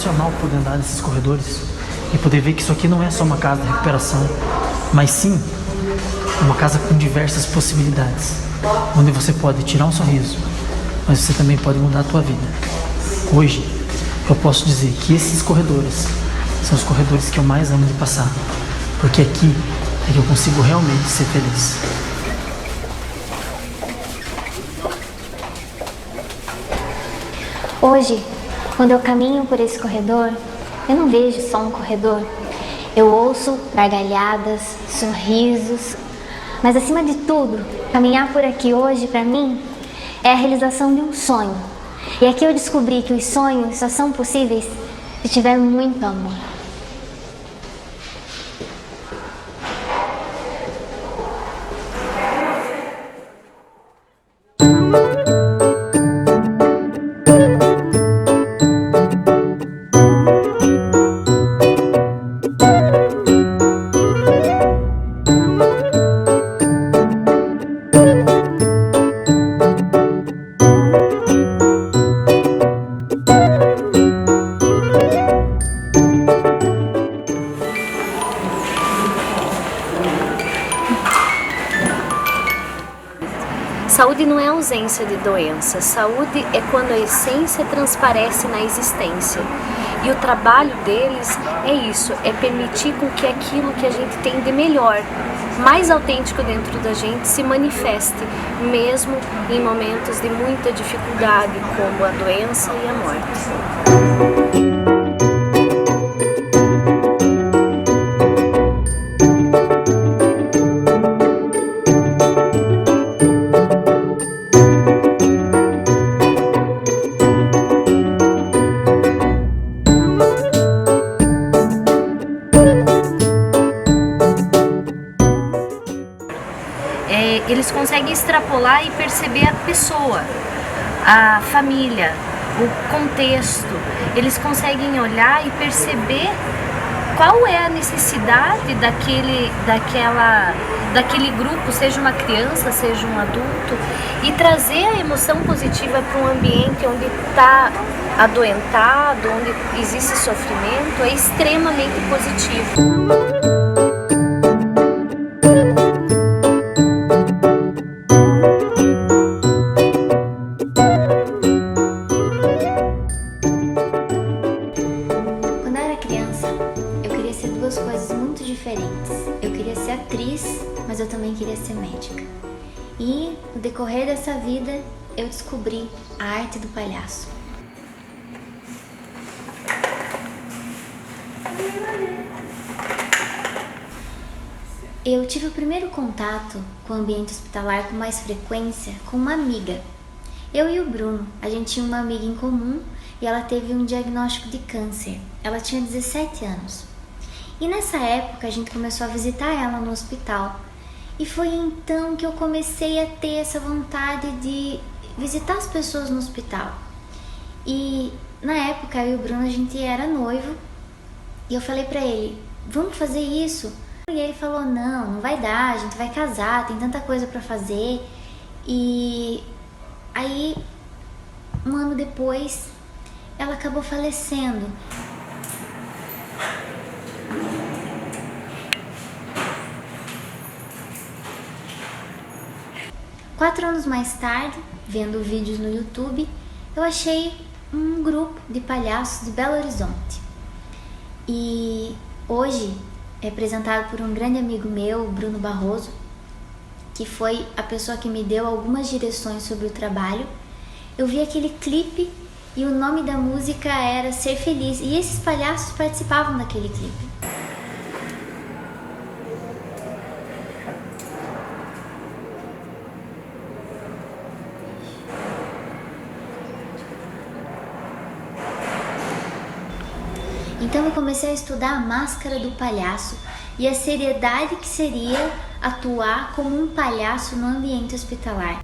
sensacional poder andar nesses corredores e poder ver que isso aqui não é só uma casa de recuperação, mas sim uma casa com diversas possibilidades, onde você pode tirar um sorriso, mas você também pode mudar a tua vida. Hoje, eu posso dizer que esses corredores são os corredores que eu mais amo de passar, porque aqui é que eu consigo realmente ser feliz. Hoje, quando eu caminho por esse corredor, eu não vejo só um corredor. Eu ouço gargalhadas, sorrisos, mas acima de tudo, caminhar por aqui hoje, para mim, é a realização de um sonho. E aqui eu descobri que os sonhos só são possíveis se tiver muito amor. Saúde não é ausência de doença, saúde é quando a essência transparece na existência. E o trabalho deles é isso, é permitir com que aquilo que a gente tem de melhor, mais autêntico dentro da gente, se manifeste, mesmo em momentos de muita dificuldade, como a doença e a morte. Eles conseguem extrapolar e perceber a pessoa, a família, o contexto. Eles conseguem olhar e perceber qual é a necessidade daquele grupo, seja uma criança, seja um adulto, e trazer a emoção positiva para um ambiente onde está adoentado, onde existe sofrimento, é extremamente positivo. Coisas muito diferentes. Eu queria ser atriz, mas eu também queria ser médica. E no decorrer dessa vida, eu descobri a arte do palhaço. Eu tive o primeiro contato com o ambiente hospitalar com mais frequência com uma amiga. Eu e o Bruno, a gente tinha uma amiga em comum e ela teve um diagnóstico de câncer. Ela tinha 17 anos. E nessa época a gente começou a visitar ela no hospital. E foi então que eu comecei a ter essa vontade de visitar as pessoas no hospital. E na época eu e o Bruno, a gente era noivo. E eu falei pra ele, vamos fazer isso? E ele falou, não vai dar, a gente vai casar, tem tanta coisa pra fazer. E aí, um ano depois, ela acabou falecendo. Quatro anos mais tarde, vendo vídeos no YouTube, eu achei um grupo de palhaços de Belo Horizonte. E hoje é apresentado por um grande amigo meu, Bruno Barroso, que foi a pessoa que me deu algumas direções sobre o trabalho. Eu vi aquele clipe e o nome da música era Ser Feliz, e esses palhaços participavam daquele clipe. Então eu comecei a estudar a máscara do palhaço e a seriedade que seria atuar como um palhaço no ambiente hospitalar.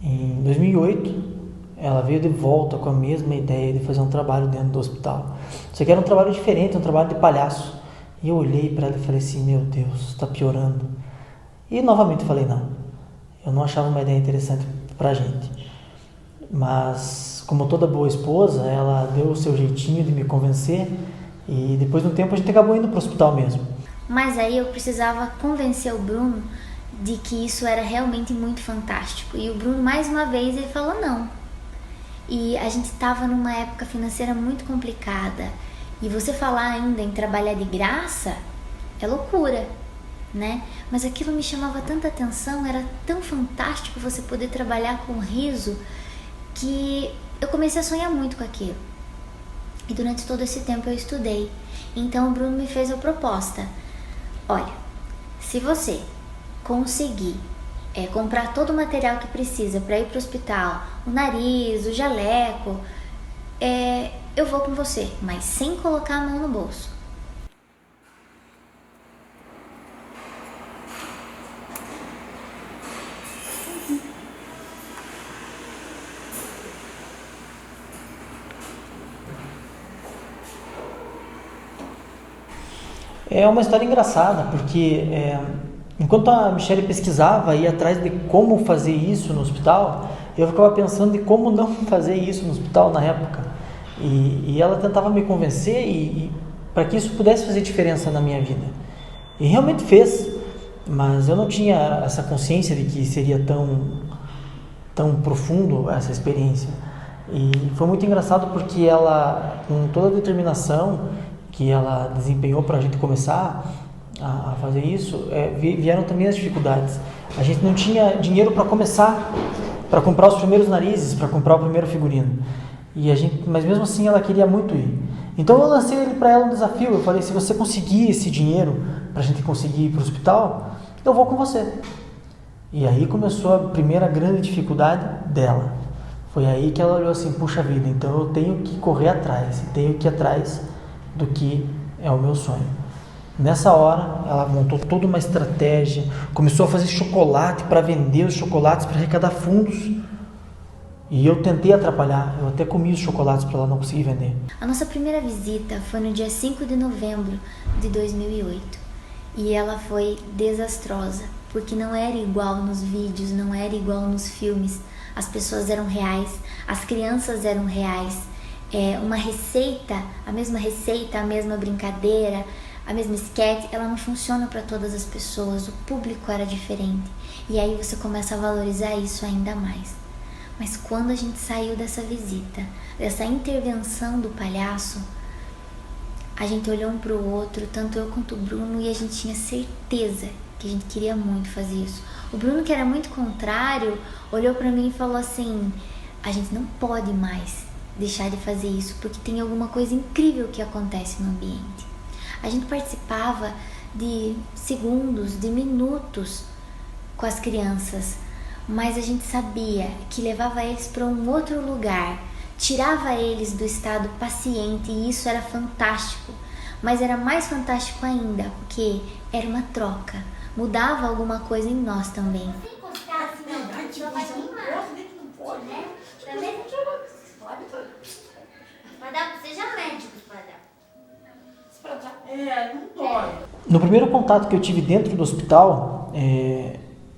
Em 2008, ela veio de volta com a mesma ideia de fazer um trabalho dentro do hospital. Só que era um trabalho diferente, um trabalho de palhaço. E eu olhei para ela e falei assim, meu Deus, está piorando. E novamente falei não. Eu não achava uma ideia interessante pra gente. Mas como toda boa esposa, ela deu o seu jeitinho de me convencer e depois de um tempo a gente acabou indo para o hospital mesmo. Mas aí eu precisava convencer o Bruno de que isso era realmente muito fantástico. E o Bruno, mais uma vez, ele falou não. E a gente estava numa época financeira muito complicada. E você falar ainda em trabalhar de graça é loucura, né? Mas aquilo me chamava tanta atenção, era tão fantástico você poder trabalhar com riso, que eu comecei a sonhar muito com aquilo. E durante todo esse tempo eu estudei. Então o Bruno me fez a proposta. Olha, se você conseguir comprar todo o material que precisa para ir para o hospital, o nariz, o jaleco, eu vou com você, mas sem colocar a mão no bolso. É uma história engraçada, porque enquanto a Michelle pesquisava e ia atrás de como fazer isso no hospital, eu ficava pensando de como não fazer isso no hospital na época. E ela tentava me convencer para que isso pudesse fazer diferença na minha vida. E realmente fez, mas eu não tinha essa consciência de que seria tão profundo essa experiência. E foi muito engraçado porque ela, com toda a determinação que ela desempenhou para a gente começar a fazer isso, vieram também as dificuldades. A gente não tinha dinheiro para começar, para comprar os primeiros narizes, para comprar o primeiro figurino. Mas mesmo assim ela queria muito ir. Então eu lancei para ela um desafio. Eu falei: se você conseguir esse dinheiro para a gente conseguir ir para o hospital, eu vou com você. E aí começou a primeira grande dificuldade dela. Foi aí que ela olhou assim: puxa vida, então eu tenho que correr atrás, tenho que ir atrás do que é o meu sonho. Nessa hora, ela montou toda uma estratégia, começou a fazer chocolate para vender os chocolates, para arrecadar fundos. E eu tentei atrapalhar, eu até comi os chocolates para ela não conseguir vender. A nossa primeira visita foi no dia 5 de novembro de 2008. E ela foi desastrosa, porque não era igual nos vídeos, não era igual nos filmes. As pessoas eram reais, as crianças eram reais. Uma receita, a mesma brincadeira, a mesma sketch, ela não funciona para todas as pessoas, o público era diferente. E aí você começa a valorizar isso ainda mais. Mas quando a gente saiu dessa visita, dessa intervenção do palhaço, a gente olhou um para o outro, tanto eu quanto o Bruno, e a gente tinha certeza que a gente queria muito fazer isso. O Bruno, que era muito contrário, olhou para mim e falou assim: a gente não pode mais deixar de fazer isso, porque tem alguma coisa incrível que acontece no ambiente. A gente participava de segundos, de minutos com as crianças, mas a gente sabia que levava eles para um outro lugar, tirava eles do estado paciente, e isso era fantástico. Mas era mais fantástico ainda, porque era uma troca, mudava alguma coisa em nós também. No primeiro contato que eu tive dentro do hospital,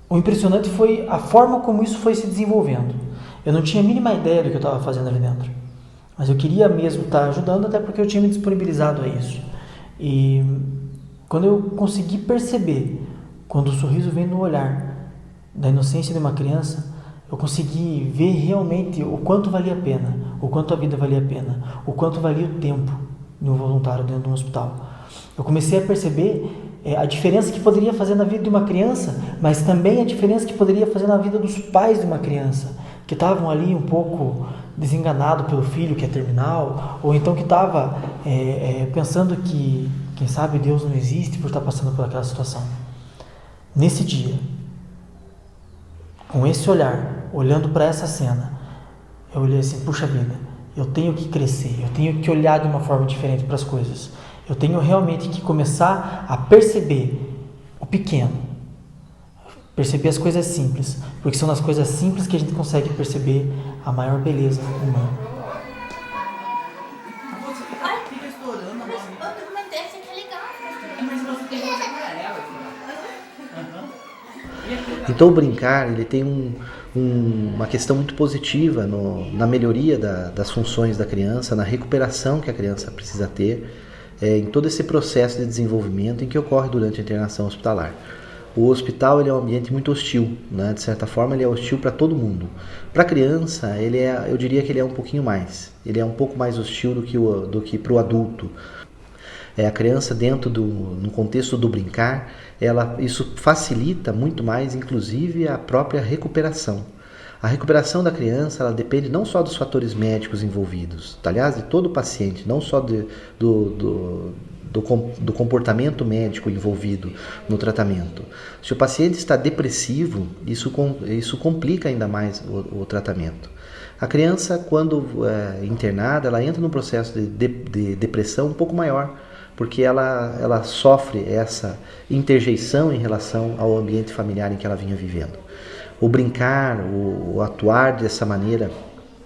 o impressionante foi a forma como isso foi se desenvolvendo. Eu não tinha a mínima ideia do que eu estava fazendo ali dentro, mas eu queria mesmo estar ajudando, até porque eu tinha me disponibilizado a isso. E quando eu consegui perceber, quando o sorriso vem no olhar da inocência de uma criança, eu consegui ver realmente o quanto valia a pena, o quanto a vida valia a pena, o quanto valia o tempo de um voluntário dentro de um hospital. Eu comecei a perceber a diferença que poderia fazer na vida de uma criança, mas também a diferença que poderia fazer na vida dos pais de uma criança, que estavam ali um pouco desenganados pelo filho que é terminal, ou então que estava pensando que, quem sabe, Deus não existe por estar passando por aquela situação. Nesse dia, com esse olhar, olhando para essa cena, eu olhei assim: puxa vida, eu tenho que crescer, eu tenho que olhar de uma forma diferente para as coisas. Eu tenho realmente que começar a perceber o pequeno, perceber as coisas simples, porque são nas coisas simples que a gente consegue perceber a maior beleza humana. E Então o brincar ele tem uma questão muito positiva na melhoria das funções da criança, na recuperação que a criança precisa ter, em todo esse processo de desenvolvimento em que ocorre durante a internação hospitalar. O hospital ele é um ambiente muito hostil, né? De certa forma ele é hostil para todo mundo. Para a criança, eu diria que ele é um pouquinho mais. Ele é um pouco mais hostil do que para o adulto. A criança no contexto do brincar, isso facilita muito mais, inclusive, a própria recuperação. A recuperação da criança ela depende não só dos fatores médicos envolvidos, aliás, de todo o paciente, não só do comportamento médico envolvido no tratamento. Se o paciente está depressivo, isso complica ainda mais o tratamento. A criança, quando internada, ela entra num processo de depressão um pouco maior, porque ela sofre essa interjeição em relação ao ambiente familiar em que ela vinha vivendo. O brincar, o atuar dessa maneira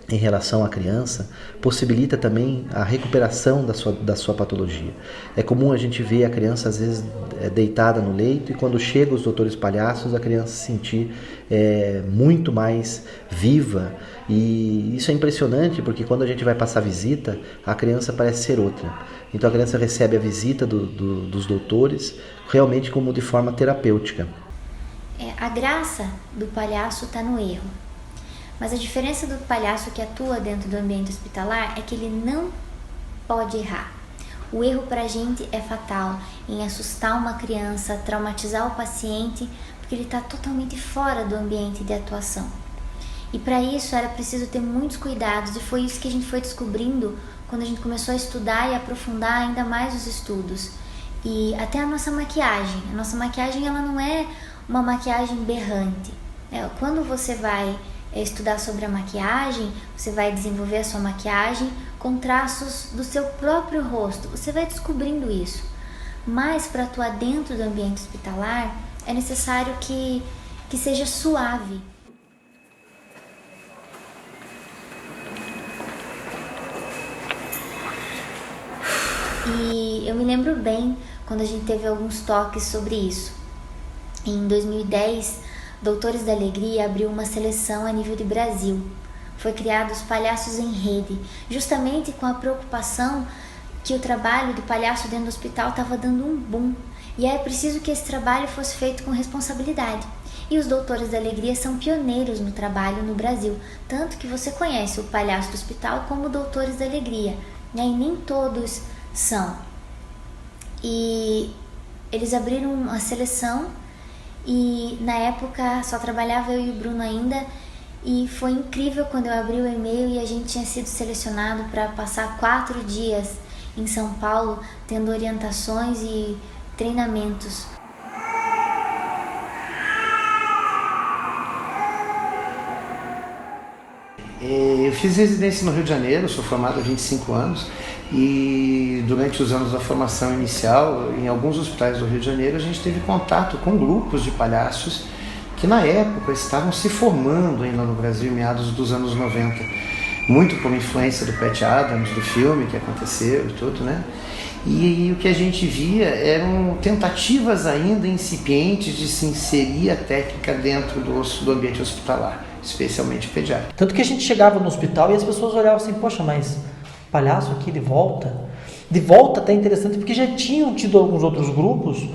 em relação à criança possibilita também a recuperação da sua patologia. É comum a gente ver a criança às vezes deitada no leito e quando chegam os doutores palhaços a criança se sentir muito mais viva, e isso é impressionante porque quando a gente vai passar visita a criança parece ser outra. Então a criança recebe a visita dos doutores realmente como de forma terapêutica. A graça do palhaço está no erro. Mas a diferença do palhaço que atua dentro do ambiente hospitalar é que ele não pode errar. O erro para a gente é fatal em assustar uma criança, traumatizar o paciente, porque ele está totalmente fora do ambiente de atuação. E para isso era preciso ter muitos cuidados, e foi isso que a gente foi descobrindo quando a gente começou a estudar e aprofundar ainda mais os estudos. E até a nossa maquiagem. A nossa maquiagem ela não é uma maquiagem berrante. Quando você vai estudar sobre a maquiagem, você vai desenvolver a sua maquiagem com traços do seu próprio rosto. Você vai descobrindo isso. Mas para atuar dentro do ambiente hospitalar, é necessário que seja suave. E eu me lembro bem quando a gente teve alguns toques sobre isso. Em 2010, Doutores da Alegria abriu uma seleção a nível de Brasil. Foi criado os Palhaços em Rede, justamente com a preocupação que o trabalho de palhaço dentro do hospital estava dando um boom. E é preciso que esse trabalho fosse feito com responsabilidade. E os Doutores da Alegria são pioneiros no trabalho no Brasil, tanto que você conhece o palhaço do hospital como Doutores da Alegria, né? E nem todos são. E eles abriram uma seleção e na época só trabalhava eu e o Bruno ainda, e foi incrível quando eu abri o e-mail e a gente tinha sido selecionado para passar 4 dias em São Paulo, tendo orientações e treinamentos. Eu fiz residência no Rio de Janeiro, sou formado há 25 anos, e durante os anos da formação inicial, em alguns hospitais do Rio de Janeiro, a gente teve contato com grupos de palhaços que na época estavam se formando ainda no Brasil, meados dos anos 90, muito por influência do Pat Adams, do filme que aconteceu e tudo, né? E o que a gente via eram tentativas ainda incipientes de se inserir a técnica dentro do ambiente hospitalar, especialmente pediátrico. Tanto que a gente chegava no hospital e as pessoas olhavam assim, poxa, mas palhaço aqui de volta? De volta até interessante, porque já tinham tido alguns outros grupos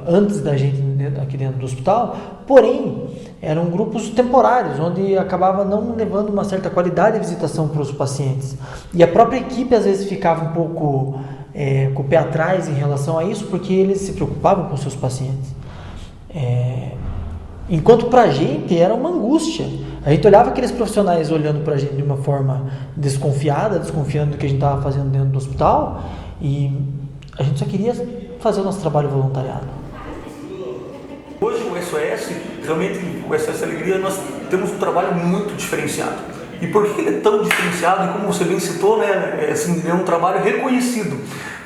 antes da gente aqui dentro do hospital, porém eram grupos temporários, onde acabava não levando uma certa qualidade de visitação para os pacientes. E a própria equipe às vezes ficava um pouco com o pé atrás em relação a isso, porque eles se preocupavam com seus pacientes. Enquanto pra gente era uma angústia. A gente olhava aqueles profissionais olhando pra gente de uma forma desconfiada, desconfiando do que a gente estava fazendo dentro do hospital, e a gente só queria fazer o nosso trabalho voluntariado. Hoje o SOS, realmente o SOS Alegria, nós temos um trabalho muito diferenciado. E por que ele é tão diferenciado? E como você bem citou, né, assim, é um trabalho reconhecido.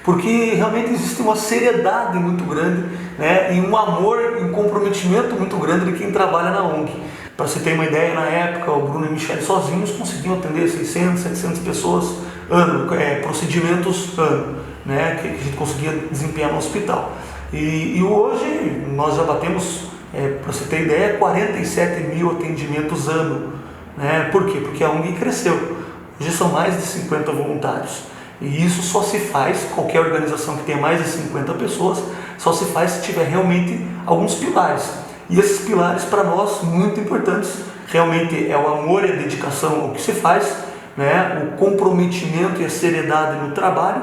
Porque realmente existe uma seriedade muito grande, né, e um amor e um comprometimento muito grande de quem trabalha na ONG. Para você ter uma ideia, na época, o Bruno e o Michele sozinhos conseguiam atender 600, 700 pessoas ano, procedimentos ano, né, que a gente conseguia desempenhar no hospital. E hoje nós já batemos Para você ter ideia, 47 mil atendimentos ano. Né? Por quê? Porque a ONG cresceu. Hoje são mais de 50 voluntários. E isso só se faz, qualquer organização que tenha mais de 50 pessoas, só se faz se tiver realmente alguns pilares. E esses pilares, para nós, muito importantes, realmente é o amor e a dedicação ao que se faz, né? O comprometimento e a seriedade no trabalho.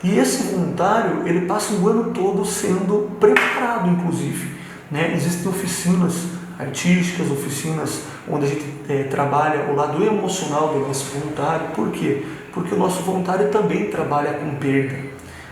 E esse voluntário, ele passa o ano todo sendo preparado, inclusive. Né? Existem oficinas artísticas, oficinas onde a gente trabalha o lado emocional do nosso voluntário. Por quê? Porque o nosso voluntário também trabalha com perda.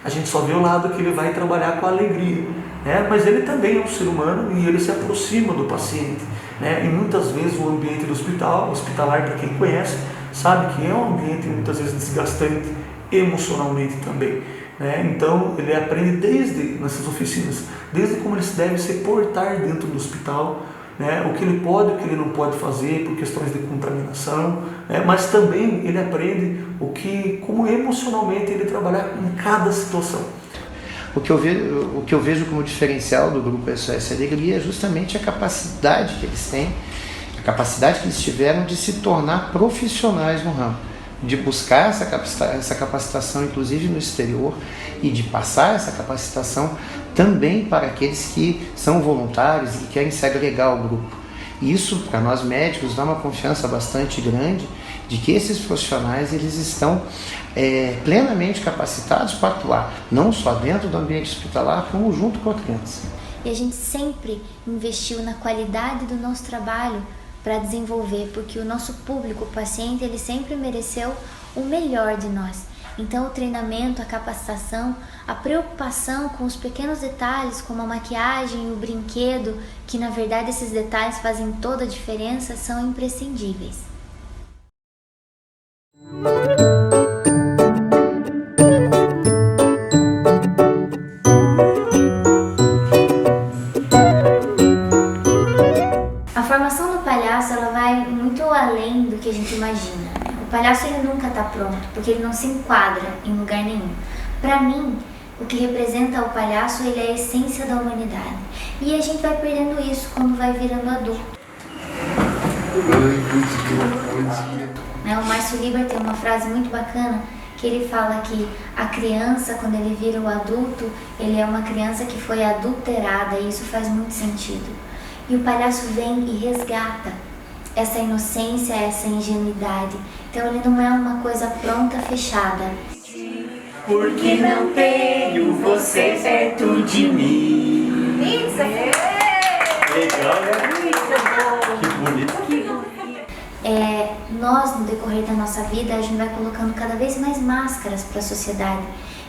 A gente só vê o lado que ele vai trabalhar com alegria, né? Mas ele também é um ser humano e ele se aproxima do paciente. Né? E muitas vezes o ambiente do hospitalar, para quem conhece, sabe que é um ambiente muitas vezes desgastante emocionalmente também. Né? Então ele aprende nessas oficinas, desde como ele deve se portar dentro do hospital, né? O que ele pode e o que ele não pode fazer por questões de contaminação, né? Mas também ele aprende como emocionalmente ele trabalhar em cada situação. O que eu vejo como diferencial do grupo SOS Alegria é justamente a capacidade que eles têm, a capacidade que eles tiveram de se tornar profissionais no ramo, de buscar essa capacitação inclusive no exterior e de passar essa capacitação também para aqueles que são voluntários e que querem se agregar ao grupo. E isso, para nós médicos, dá uma confiança bastante grande de que esses profissionais eles estão plenamente capacitados para atuar, não só dentro do ambiente hospitalar, como junto com a criança. E a gente sempre investiu na qualidade do nosso trabalho para desenvolver, porque o nosso público, o paciente, ele sempre mereceu o melhor de nós. Então o treinamento, a capacitação, a preocupação com os pequenos detalhes, como a maquiagem, o brinquedo, que na verdade esses detalhes fazem toda a diferença, são imprescindíveis. A formação do palhaço, ela vai muito além do que a gente imagina. O palhaço ele nunca está pronto, porque ele não se enquadra em lugar nenhum. Para mim, o que representa o palhaço ele é a essência da humanidade. E a gente vai perdendo isso quando vai virando adulto. O Márcio Liber tem uma frase muito bacana, que ele fala que a criança, quando ele vira o adulto, ele é uma criança que foi adulterada, e isso faz muito sentido. E o palhaço vem e resgata essa inocência, essa ingenuidade. Então ele não é uma coisa pronta, fechada. Porque não tenho você perto de mim. Isso! Legal, né? Que bonito. Nós, no decorrer da nossa vida, a gente vai colocando cada vez mais máscaras para a sociedade.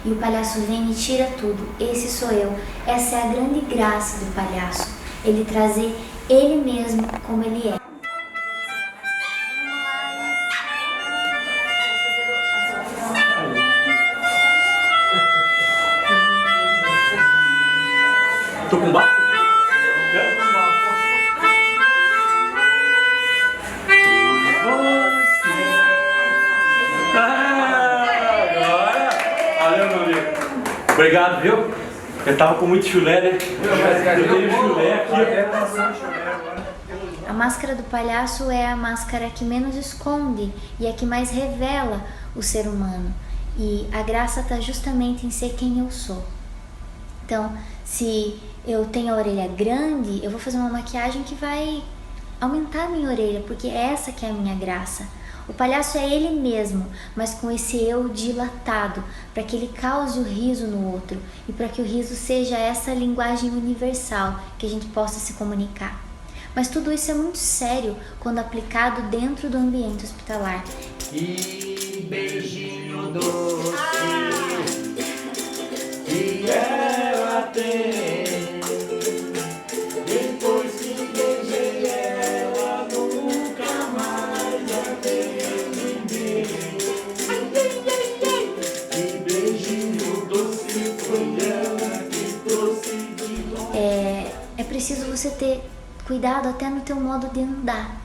E o palhaço vem e tira tudo. Esse sou eu. Essa é a grande graça do palhaço. Ele trazer ele mesmo como ele é. Tô com bafo? Agora! Valeu, meu amigo. Obrigado, viu? Eu tava com muito chulé, né? Eu tenho chulé aqui. A máscara do palhaço é a máscara que menos esconde e a que mais revela o ser humano. E a graça está justamente em ser quem eu sou. Então, se eu tenho a orelha grande, eu vou fazer uma maquiagem que vai aumentar a minha orelha, porque é essa que é a minha graça. O palhaço é ele mesmo, mas com esse eu dilatado, para que ele cause o riso no outro e para que o riso seja essa linguagem universal que a gente possa se comunicar. Mas tudo isso é muito sério quando aplicado dentro do ambiente hospitalar. Que beijinho doce que ela tem. Depois que beijei ela, nunca mais a vejo ninguém. Que beijinho doce foi ela que trouxe de longe. É preciso você ter cuidado até no teu modo de andar.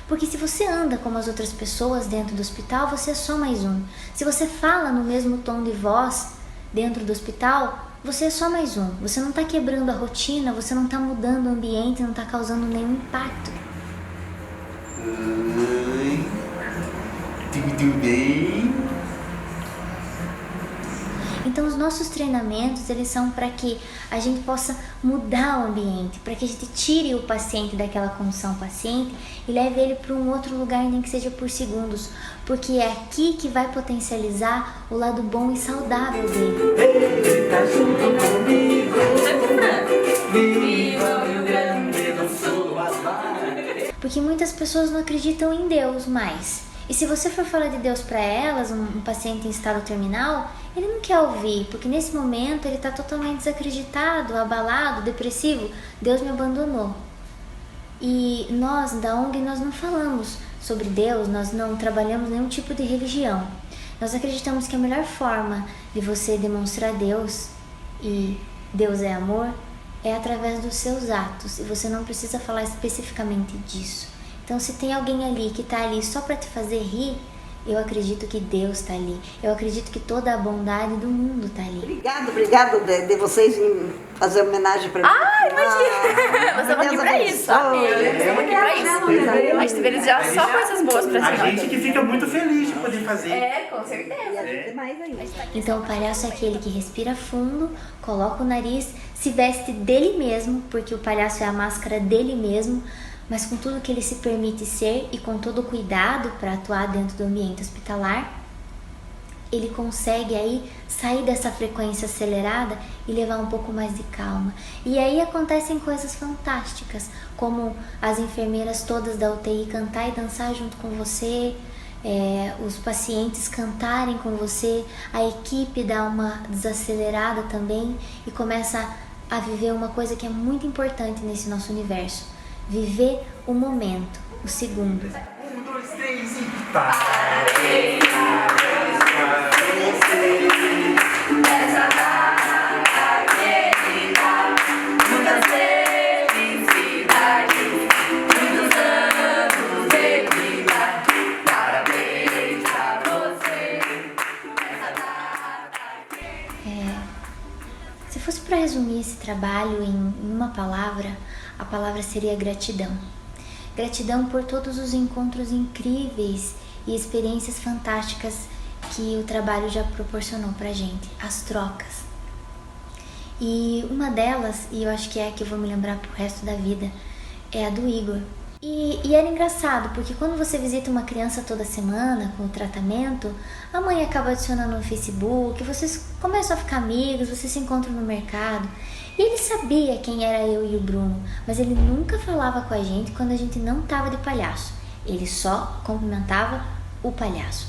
Porque se você anda como as outras pessoas dentro do hospital, você é só mais um. Se você fala no mesmo tom de voz dentro do hospital, você é só mais um. Você não está quebrando a rotina, você não está mudando o ambiente, não está causando nenhum impacto. Oi, tudo bem? Então os nossos treinamentos, eles são para que a gente possa mudar o ambiente, para que a gente tire o paciente daquela condição paciente e leve ele para um outro lugar, nem que seja por segundos, porque é aqui que vai potencializar o lado bom e saudável dele. Ele tá junto comigo. Viva o Rio Grande do Sul, Porque muitas pessoas não acreditam em Deus mais. E se você for falar de Deus para elas, um paciente em estado terminal, ele não quer ouvir, porque nesse momento ele está totalmente desacreditado, abalado, depressivo. Deus me abandonou. E nós, da ONG, nós não falamos sobre Deus, nós não trabalhamos nenhum tipo de religião. Nós acreditamos que a melhor forma de você demonstrar Deus, e Deus é amor, é através dos seus atos. E você não precisa falar especificamente disso. Então, se tem alguém ali que está ali só para te fazer rir, eu acredito que Deus está ali. Eu acredito que toda a bondade do mundo está ali. Obrigado de vocês em fazer homenagem para mim. Ah, imagina! Nós estamos aqui para isso, amém. Estamos aqui para isso. A gente deveria já só coisas boas para a gente que fica muito feliz de poder fazer. É, com certeza. Então, o palhaço é aquele que respira fundo, coloca o nariz, se veste dele mesmo, porque o palhaço é a máscara dele mesmo, mas com tudo que ele se permite ser e com todo o cuidado para atuar dentro do ambiente hospitalar, ele consegue aí sair dessa frequência acelerada e levar um pouco mais de calma. E aí acontecem coisas fantásticas, como as enfermeiras todas da UTI cantar e dançar junto com você, os pacientes cantarem com você, a equipe dá uma desacelerada também e começa a viver uma coisa que é muito importante nesse nosso universo. Viver o momento, o segundo. 1, 2, 3 e parabéns pra você. Essa data querida, muitas felicidades, muitos anos de vida. Parabéns pra você. Essa data. Se fosse para resumir esse trabalho em uma palavra, a palavra seria gratidão. Gratidão por todos os encontros incríveis e experiências fantásticas que o trabalho já proporcionou pra gente, as trocas. E uma delas, e eu acho que é a que eu vou me lembrar pro resto da vida, é a do Igor. E era engraçado, porque quando você visita uma criança toda semana com o tratamento, a mãe acaba adicionando no Facebook, vocês começam a ficar amigos, vocês se encontram no mercado. E ele sabia quem era eu e o Bruno, mas ele nunca falava com a gente quando a gente não tava de palhaço. Ele só cumprimentava o palhaço.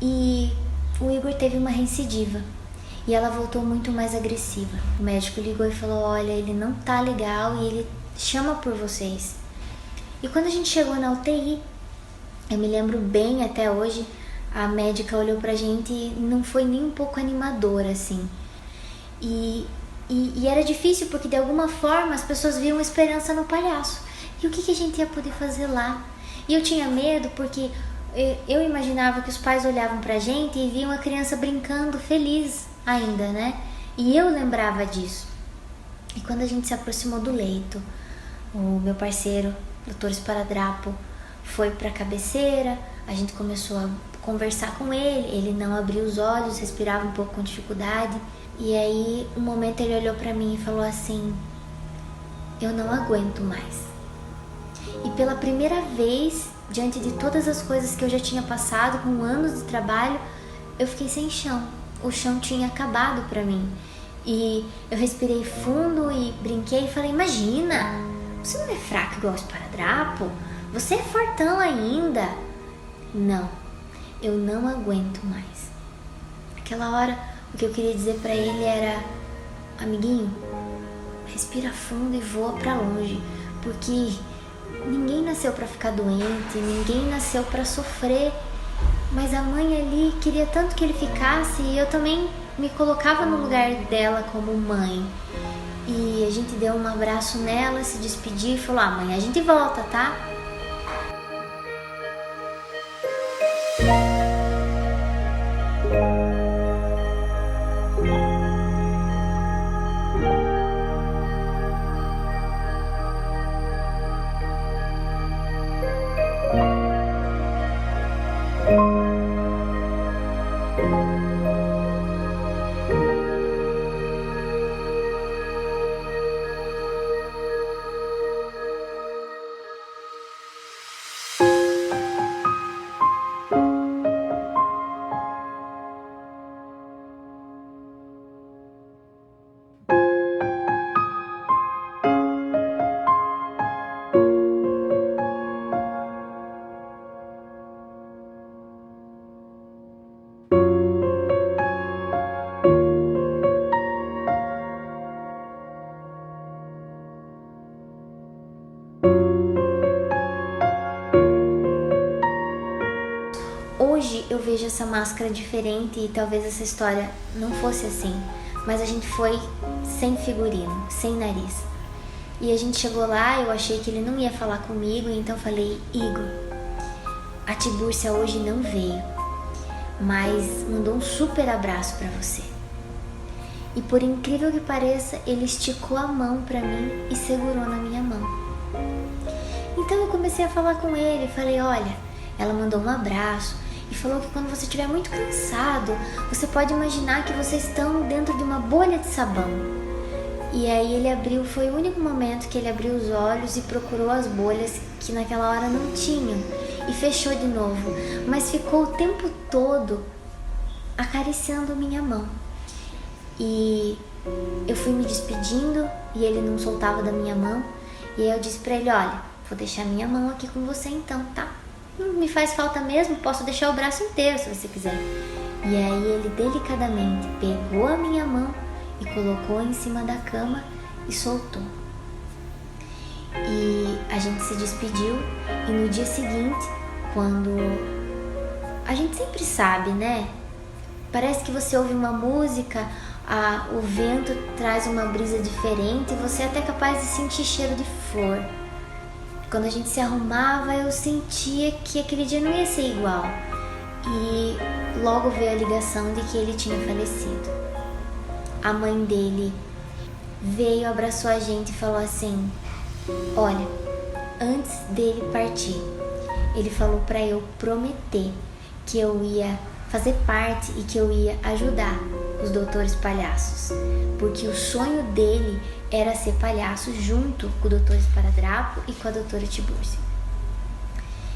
E o Igor teve uma recidiva e ela voltou muito mais agressiva. O médico ligou e falou, olha, ele não tá legal e ele chama por vocês. E quando a gente chegou na UTI, eu me lembro bem até hoje, a médica olhou pra gente e não foi nem um pouco animadora, assim. E era difícil porque de alguma forma as pessoas viam esperança no palhaço. E o que a gente ia poder fazer lá? E eu tinha medo porque eu imaginava que os pais olhavam pra gente e viam a criança brincando feliz ainda, né? E eu lembrava disso. E quando a gente se aproximou do leito, o meu parceiro, Dr. Esparadrapo, foi pra cabeceira, a gente começou a conversar com ele não abriu os olhos, respirava um pouco com dificuldade. E aí, um momento ele olhou pra mim e falou assim, eu não aguento mais. E pela primeira vez, diante de todas as coisas que eu já tinha passado, com anos de trabalho, eu fiquei sem chão. O chão tinha acabado pra mim. E eu respirei fundo e brinquei e falei, imagina, você não é fraco igual o Esparadrapo? Você é fortão ainda. Não, eu não aguento mais. Aquela hora, o que eu queria dizer pra ele era, amiguinho, respira fundo e voa pra longe, porque ninguém nasceu pra ficar doente, ninguém nasceu pra sofrer, mas a mãe ali queria tanto que ele ficasse e eu também me colocava no lugar dela como mãe. E a gente deu um abraço nela, se despediu e falou, amanhã a gente volta, tá? Hoje eu vejo essa máscara diferente e talvez essa história não fosse assim. Mas a gente foi sem figurino, sem nariz. E a gente chegou lá, eu achei que ele não ia falar comigo, então falei: Igor, a Tibúrcia hoje não veio, mas mandou um super abraço pra você. E por incrível que pareça, ele esticou a mão pra mim e segurou na minha mão. Então eu comecei a falar com ele, falei: olha, ela mandou um abraço e falou que quando você estiver muito cansado, você pode imaginar que vocês estão dentro de uma bolha de sabão. E aí ele abriu, foi o único momento que ele abriu os olhos e procurou as bolhas que naquela hora não tinham e fechou de novo, mas ficou o tempo todo acariciando minha mão. E eu fui me despedindo e ele não soltava da minha mão. E aí eu disse pra ele: olha, vou deixar minha mão aqui com você então, tá? Não me faz falta mesmo, posso deixar o braço inteiro se você quiser. E aí ele delicadamente pegou a minha mão e colocou em cima da cama e soltou. E a gente se despediu e no dia seguinte, quando... A gente sempre sabe, né? Parece que você ouve uma música, o vento traz uma brisa diferente e você é até capaz de sentir cheiro de flor. Quando a gente se arrumava, eu sentia que aquele dia não ia ser igual. E logo veio a ligação de que ele tinha falecido. A mãe dele veio, abraçou a gente e falou assim: olha, antes dele partir, ele falou pra eu prometer que eu ia fazer parte e que eu ia ajudar os doutores palhaços, porque o sonho dele era ser palhaço junto com o doutor Esparadrapo e com a doutora Tibúrcia.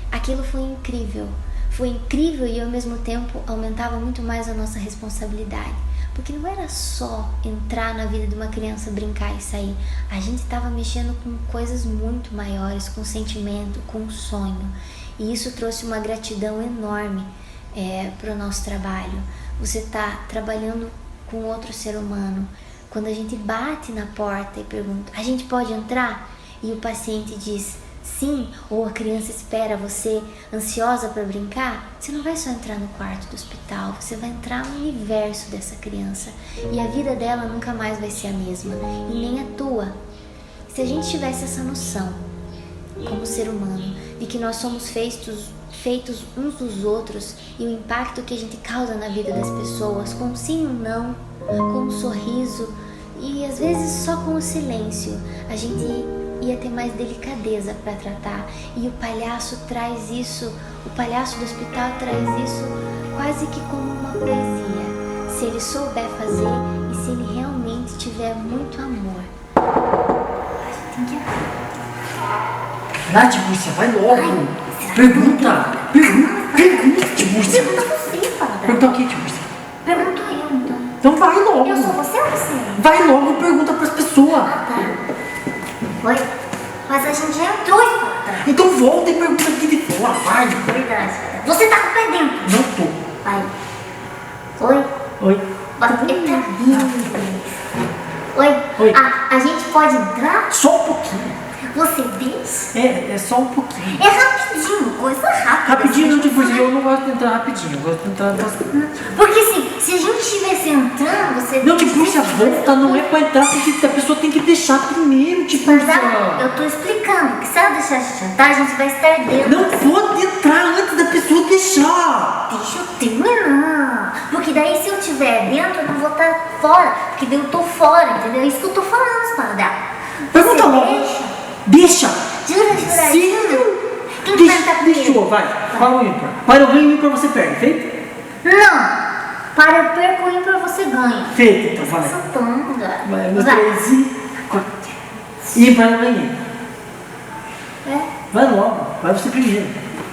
Aquilo foi incrível e ao mesmo tempo aumentava muito mais a nossa responsabilidade, porque não era só entrar na vida de uma criança, brincar e sair. A gente estava mexendo com coisas muito maiores, com sentimento, com sonho, e isso trouxe uma gratidão enorme para o nosso trabalho. Você está trabalhando com outro ser humano. Quando a gente bate na porta e pergunta: a gente pode entrar? E o paciente diz sim, ou a criança espera você ansiosa para brincar, você não vai só entrar no quarto do hospital, você vai entrar no universo dessa criança e a vida dela nunca mais vai ser a mesma, e nem a tua. Se a gente tivesse essa noção como ser humano de que nós somos feitos uns dos outros, e o impacto que a gente causa na vida das pessoas com sim ou não, com um sorriso e às vezes só com o silêncio, a gente ia ter mais delicadeza para tratar. E o palhaço traz isso, o palhaço do hospital traz isso quase que como uma poesia, se ele souber fazer e se ele realmente tiver muito amor. A gente tem que ir. Vai, Tibúrcia, vai logo. Pergunta, Tibúrcia. Pergunta você, Fada. Pergunta o que, Tibúrcia? Pergunto eu, então. Então vai logo. Eu sou você ou você? Vai logo, pergunta pras pessoas. Ah, tá. Oi? Mas a gente já entrou, Fada. Então volta e pergunta aqui de fora, vai. Verdade, Fada. Você tá com o pé dentro. Não tô. Vai. Oi? Oi. Eita, Oi? Oi. A gente pode entrar? Só um pouquinho. Você deixa? É só um pouquinho. É rapidinho, coisa rápida. Rapidinho, não, Tibúrcia, eu não gosto de entrar rapidinho, eu gosto de entrar bastante. Porque assim, se a gente estivesse entrando, você... Não, Tibúrcia, volta, não é pra entrar, porque a pessoa tem que deixar primeiro, Tibúrcia. Eu tô explicando que se ela deixar a gente entrar, a gente vai estar dentro. Não pode entrar antes da pessoa deixar. Deixa eu terminar. Porque daí se eu estiver dentro, eu não vou estar fora. Porque daí eu tô fora, entendeu? É isso que eu tô falando, Esparadrapo. Pergunta logo. Deixa. Jura? Sim. Quem vai entrar primeiro? Deixou, vai. Fala o ímpar. Para eu ganho, ímpar você perde, feito? Não. Para eu perco o ímpar, você ganha. Feito, então vai. Essa tonga. Vai, no 3 e 4. Ímpar eu ganhei. Vai logo, vai você primeiro.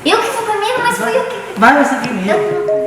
Eu que fui primeiro, mas foi eu que... Vai você primeiro. Eu que fui primeiro.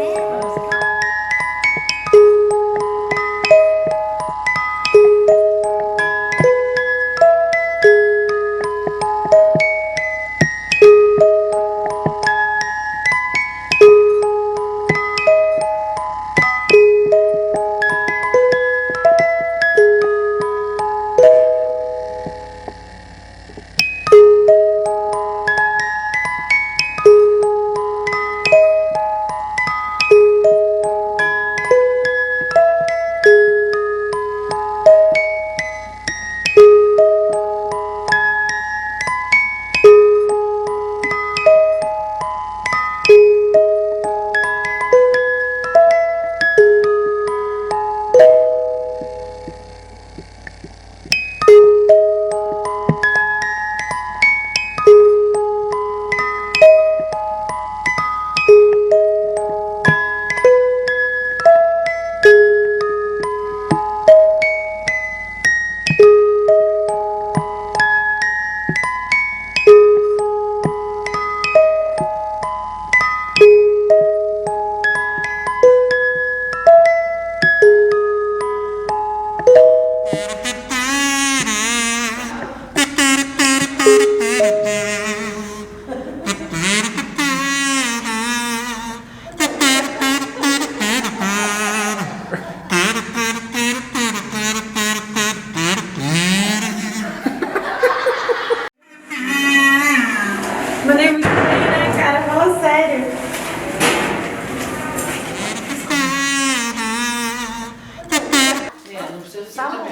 Tá bom.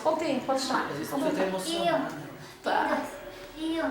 Contei, pode chamar. E eu. Tá. E eu.